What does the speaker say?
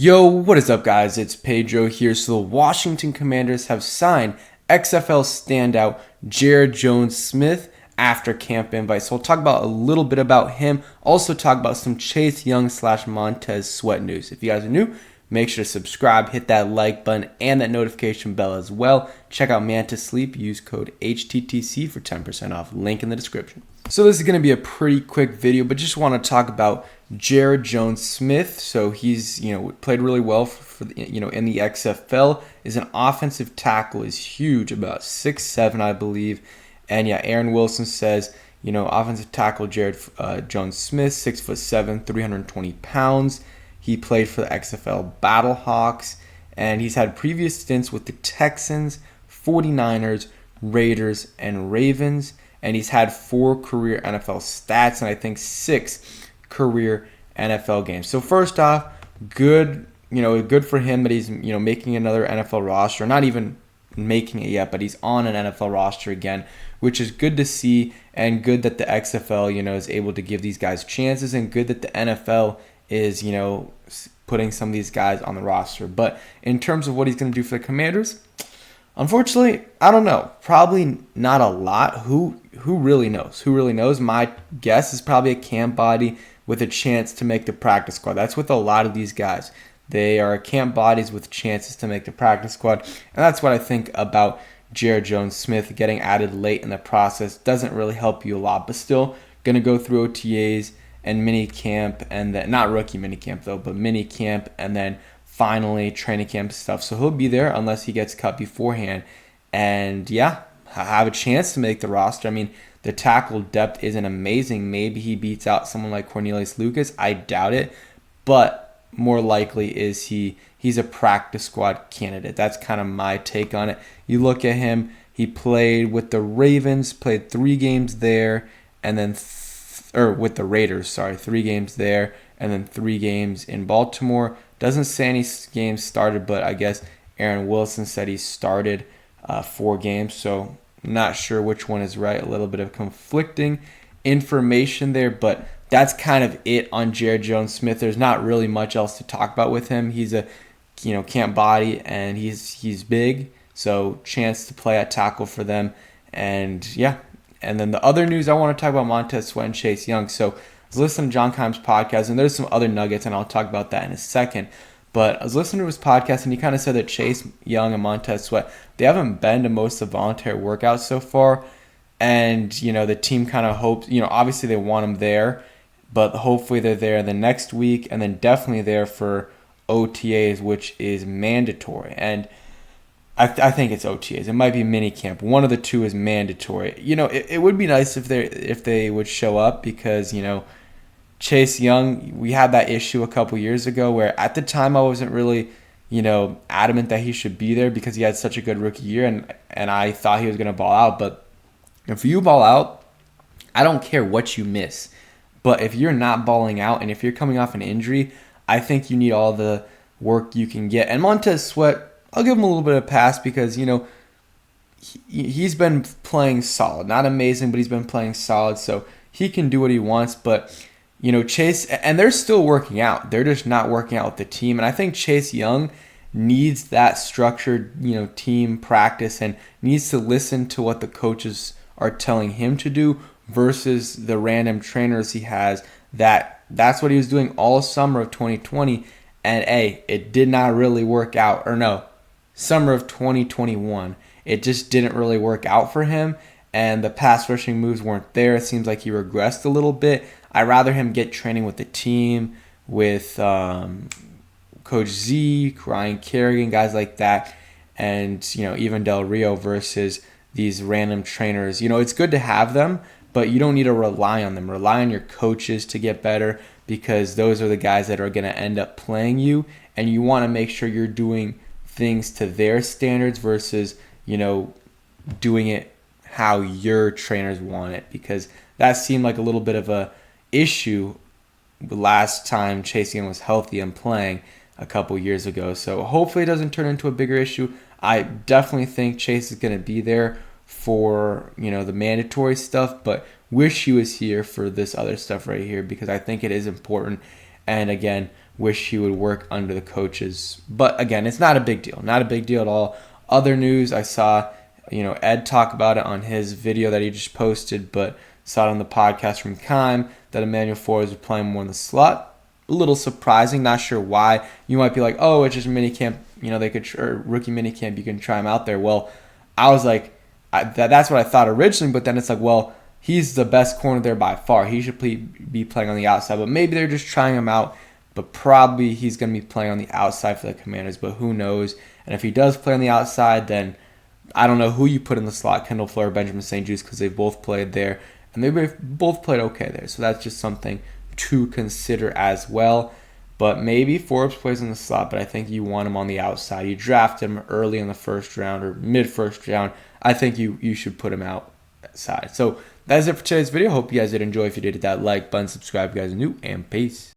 Yo, what is up, guys? It's Pedro here. So the Washington Commanders have signed XFL standout Jaryd Jones-Smith after camp invite. So we'll talk about a little bit about him. Also talk about some Chase Young / Montez Sweat news. If you guys are new, make sure to subscribe, hit that like button, and that notification bell as well. Check out Man to Sleep. Use code HTTC for 10% off. Link in the description. So this is going to be a pretty quick video, but just want to talk about Jaryd Jones-Smith. So he's, played really well for in the XFL. Is an offensive tackle, is huge, about 6'7", I believe. And yeah, Aaron Wilson says, offensive tackle Jaryd Jones-Smith, 6'7", 320 pounds. He played for the XFL Battlehawks, and he's had previous stints with the Texans, 49ers, Raiders, and Ravens. And he's had 4 career NFL stats and I think 6 career NFL games. So first off, good for him that he's making another NFL roster. Not even making it yet, but he's on an NFL roster again, which is good to see, and good that the XFL is able to give these guys chances, and good that the NFL is putting some of these guys on the roster. But in terms of what he's going to do for the Commanders, unfortunately, I don't know. Probably not a lot. Who really knows? Who really knows? My guess is probably a camp body with a chance to make the practice squad. That's with a lot of these guys. They are camp bodies with chances to make the practice squad. And that's what I think about Jaryd Jones-Smith getting added late in the process. Doesn't really help you a lot, but still going to go through OTAs and mini camp, and then not rookie mini camp though, but mini camp, and then finally training camp stuff. So he'll be there unless he gets cut beforehand. And yeah, have a chance to make the roster. I mean, the tackle depth isn't amazing. Maybe he beats out someone like Cornelius Lucas. I doubt it. But more likely is he's a practice squad candidate. That's kind of my take on it. You look at him, he played with the Ravens, played 3 games there, and then with the Raiders, 3 games there, and then 3 games in Baltimore. Doesn't say any games started, but I guess Aaron Wilson said he started 4 games, so not sure which one is right. A little bit of conflicting information there, but that's kind of it on Jaryd Jones-Smith. There's not really much else to talk about with him. He's a camp body, and he's big, so chance to play at tackle for them. And yeah, and then the other news I want to talk about Montez Sweat and Chase Young. So I was listening to John Keim's podcast, and there's some other nuggets, and I'll talk about that in a second. But I was listening to his podcast, and he kind of said that Chase Young and Montez Sweat, they haven't been to most of the voluntary workouts so far. And, the team kind of hopes, obviously they want them there, but hopefully they're there the next week, and then definitely there for OTAs, which is mandatory. And I think it's OTAs. It might be mini camp. One of the two is mandatory. It would be nice if they would show up, because, Chase Young, we had that issue a couple years ago where at the time I wasn't really, adamant that he should be there because he had such a good rookie year, and I thought he was going to ball out. But if you ball out, I don't care what you miss. But if you're not balling out and if you're coming off an injury, I think you need all the work you can get. And Montez Sweat, I'll give him a little bit of a pass because, he's been playing solid. Not amazing, but he's been playing solid. So he can do what he wants. But Chase, and they're still working out. They're just not working out with the team. And I think Chase Young needs that structured, team practice and needs to listen to what the coaches are telling him to do versus the random trainers he has. That's what he was doing all summer of 2020. And it did not really work out. Or no, summer of 2021. It just didn't really work out for him. And the pass rushing moves weren't there. It seems like he regressed a little bit. I'd rather him get training with the team, with Coach Z, Ryan Kerrigan, guys like that, and even Del Rio versus these random trainers. It's good to have them, but you don't need to rely on them. Rely on your coaches to get better, because those are the guys that are going to end up playing you, and you want to make sure you're doing things to their standards versus doing it how your trainers want it, because that seemed like a little bit of a issue the last time Chase Young was healthy and playing a couple years ago. So hopefully it doesn't turn into a bigger issue. I definitely think Chase is going to be there for the mandatory stuff, but wish he was here for this other stuff right here, because I think it is important. And again, wish he would work under the coaches. But again, it's not a big deal. Not a big deal at all. Other news, I saw, Ed talk about it on his video that he just posted, but saw it on the podcast from Kime that Emmanuel Forbes was playing more in the slot. A little surprising, not sure why. You might be like, oh, it's just minicamp, they could, or rookie minicamp, you can try him out there. Well, I was like, that's what I thought originally, but then it's like, well, he's the best corner there by far. He should be playing on the outside, but maybe they're just trying him out, but probably he's going to be playing on the outside for the Commanders, but who knows? And if he does play on the outside, then I don't know who you put in the slot, Kendall Fuller or Benjamin St. Juste, because they've both played there, and they've both played okay there, so that's just something to consider as well. But maybe Forbes plays in the slot, but I think you want him on the outside. You draft him early in the first round or mid-first round. I think you should put him outside. So that's it for today's video. Hope you guys did enjoy. If you did, hit that like button, subscribe if you guys are new, and peace.